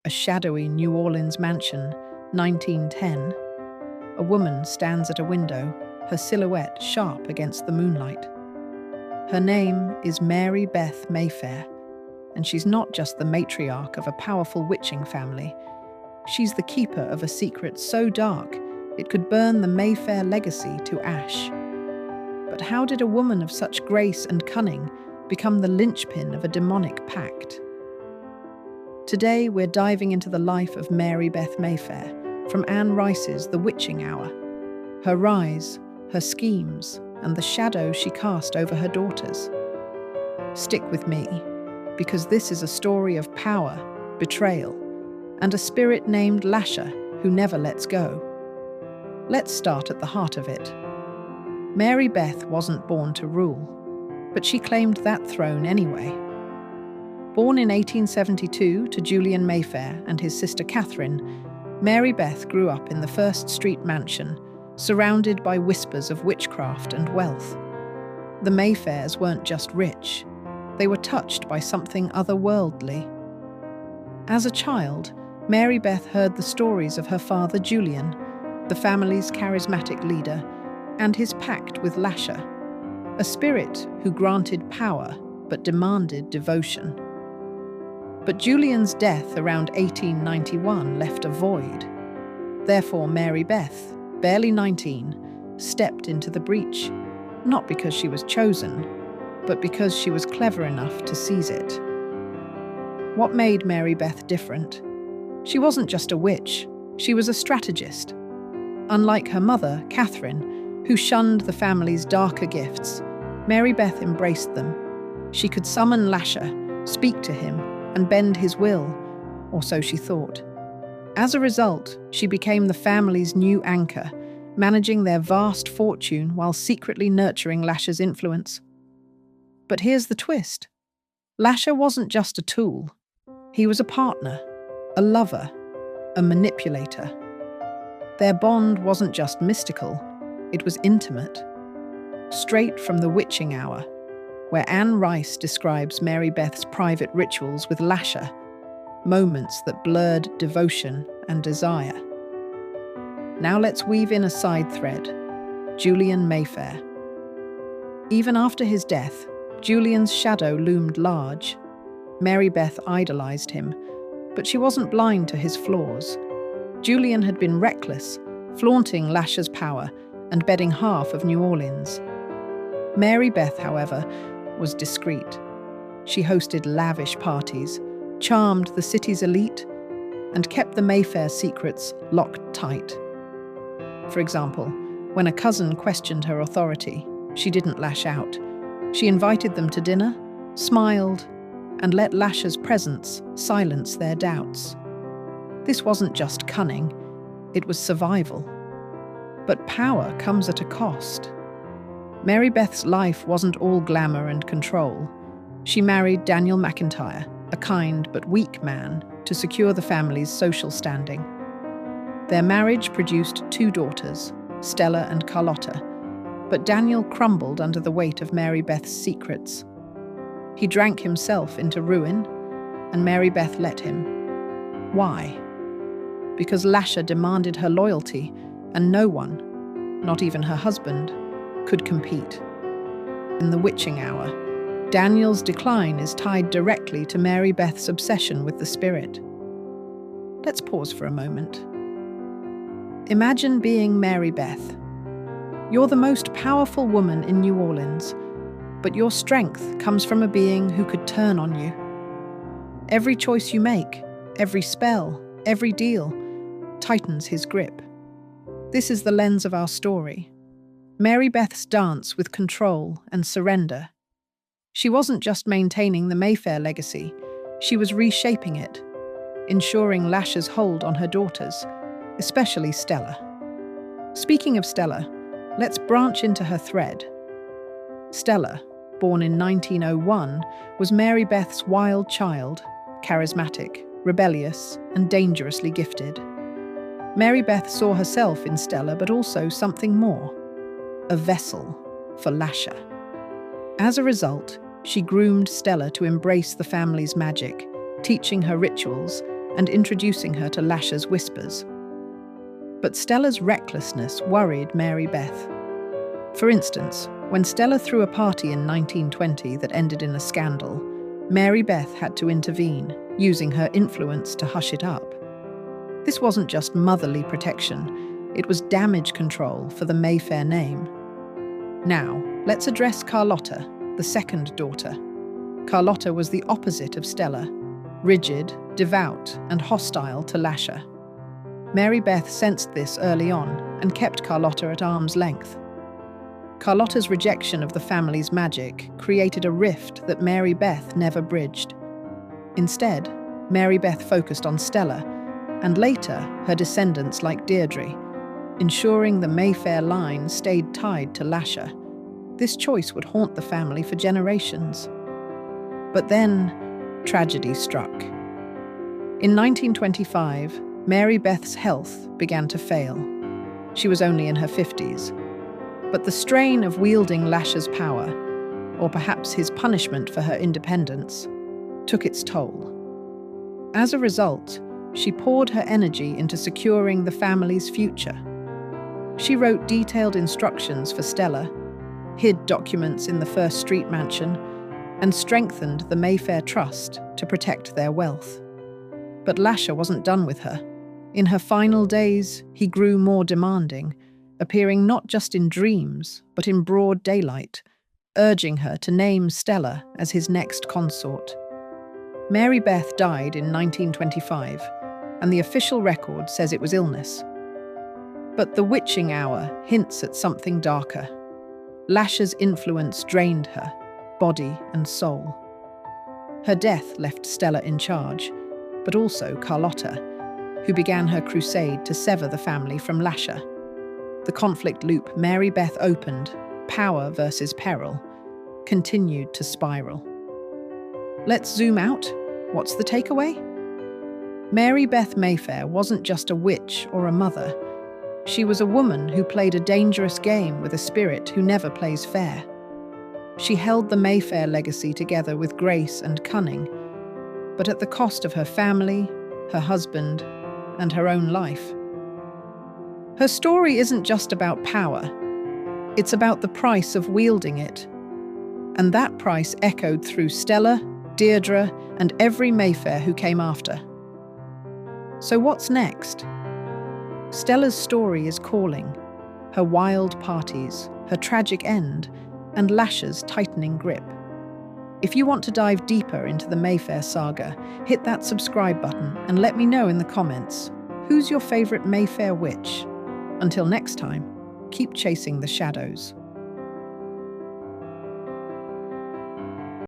a shadowy New Orleans mansion, 1910. A woman stands at a window, her silhouette sharp against the moonlight. Her name is Mary Beth Mayfair, and she's not just the matriarch of a powerful witching family. She's the keeper of a secret so dark it could burn the Mayfair legacy to ash. But how did a woman of such grace and cunning become the linchpin of a demonic pact? Today we're diving into the life of Mary Beth Mayfair, from Anne Rice's The Witching Hour. Her rise, her schemes, and the shadow she cast over her daughters. Stick with me, because this is a story of power, betrayal, and a spirit named Lasher who never lets go. Let's start at the heart of it. Mary Beth wasn't born to rule, but she claimed that throne anyway. Born in 1872 to Julian Mayfair and his sister Catherine, Mary Beth grew up in the First Street mansion, surrounded by whispers of witchcraft and wealth. The Mayfairs weren't just rich, they were touched by something otherworldly. As a child, Mary Beth heard the stories of her father Julian, the family's charismatic leader, and his pact with Lasher, a spirit who granted power but demanded devotion. But Julian's death around 1891 left a void. Therefore, Mary Beth, barely 19, stepped into the breach, not because she was chosen, but because she was clever enough to seize it. What made Mary Beth different? She wasn't just a witch, she was a strategist. Unlike her mother, Catherine, who shunned the family's darker gifts, Mary Beth embraced them. She could summon Lasher, speak to him, and bend his will, or so she thought. As a result, she became the family's new anchor, managing their vast fortune while secretly nurturing Lasher's influence. But here's the twist. Lasher wasn't just a tool. He was a partner, a lover, a manipulator. Their bond wasn't just mystical, it was intimate. Straight from The Witching Hour, where Anne Rice describes Mary Beth's private rituals with Lasher, moments that blurred devotion and desire. Now let's weave in a side thread, Julian Mayfair. Even after his death, Julian's shadow loomed large. Mary Beth idolized him, but she wasn't blind to his flaws. Julian had been reckless, flaunting Lasher's power and bedding half of New Orleans. Mary Beth, however, was discreet. She hosted lavish parties, charmed the city's elite, and kept the Mayfair secrets locked tight. For example, when a cousin questioned her authority, she didn't lash out. She invited them to dinner, smiled, and let Lasher's presence silence their doubts. This wasn't just cunning, it was survival. But power comes at a cost. Mary Beth's life wasn't all glamour and control. She married Daniel McIntyre, a kind but weak man, to secure the family's social standing. Their marriage produced 2 daughters, Stella and Carlotta, but Daniel crumbled under the weight of Mary Beth's secrets. He drank himself into ruin, and Mary Beth let him. Why? Because Lasher demanded her loyalty, and no one, not even her husband, could compete. In The Witching Hour, Daniel's decline is tied directly to Mary Beth's obsession with the spirit. Let's pause for a moment. Imagine being Mary Beth. You're the most powerful woman in New Orleans, but your strength comes from a being who could turn on you. Every choice you make, every spell, every deal, tightens his grip. This is the lens of our story. Mary Beth's dance with control and surrender. She wasn't just maintaining the Mayfair legacy, she was reshaping it, ensuring Lasher's hold on her daughters, especially Stella. Speaking of Stella, let's branch into her thread. Stella, born in 1901, was Mary Beth's wild child, charismatic, rebellious, and dangerously gifted. Mary Beth saw herself in Stella, but also something more. A vessel for Lasher. As a result, she groomed Stella to embrace the family's magic, teaching her rituals and introducing her to Lasher's whispers. But Stella's recklessness worried Mary Beth. For instance, when Stella threw a party in 1920 that ended in a scandal, Mary Beth had to intervene, using her influence to hush it up. This wasn't just motherly protection, it was damage control for the Mayfair name. Now, let's address Carlotta, the second daughter. Carlotta was the opposite of Stella, rigid, devout, and hostile to Lasher. Mary Beth sensed this early on and kept Carlotta at arm's length. Carlotta's rejection of the family's magic created a rift that Mary Beth never bridged. Instead, Mary Beth focused on Stella, and later her descendants like Deirdre, ensuring the Mayfair line stayed tied to Lasher. This choice would haunt the family for generations. But then, tragedy struck. In 1925, Mary Beth's health began to fail. She was only in her 50s. But the strain of wielding Lasher's power, or perhaps his punishment for her independence, took its toll. As a result, she poured her energy into securing the family's future. She wrote detailed instructions for Stella, hid documents in the First Street mansion, and strengthened the Mayfair Trust to protect their wealth. But Lasher wasn't done with her. In her final days, he grew more demanding, appearing not just in dreams, but in broad daylight, urging her to name Stella as his next consort. Mary Beth died in 1925, and the official record says it was illness. But the witching hour hints at something darker. Lasher's influence drained her, body and soul. Her death left Stella in charge, but also Carlotta, who began her crusade to sever the family from Lasher. The conflict loop Mary Beth opened, power versus peril, continued to spiral. Let's zoom out. What's the takeaway? Mary Beth Mayfair wasn't just a witch or a mother. She was a woman who played a dangerous game with a spirit who never plays fair. She held the Mayfair legacy together with grace and cunning, but at the cost of her family, her husband, and her own life. Her story isn't just about power. It's about the price of wielding it. And that price echoed through Stella, Deirdre, and every Mayfair who came after. So what's next? Stella's story is calling. Her wild parties, her tragic end, and Lasher's tightening grip. If you want to dive deeper into the Mayfair saga, hit that subscribe button and let me know in the comments, who's your favorite Mayfair witch? Until next time, keep chasing the shadows.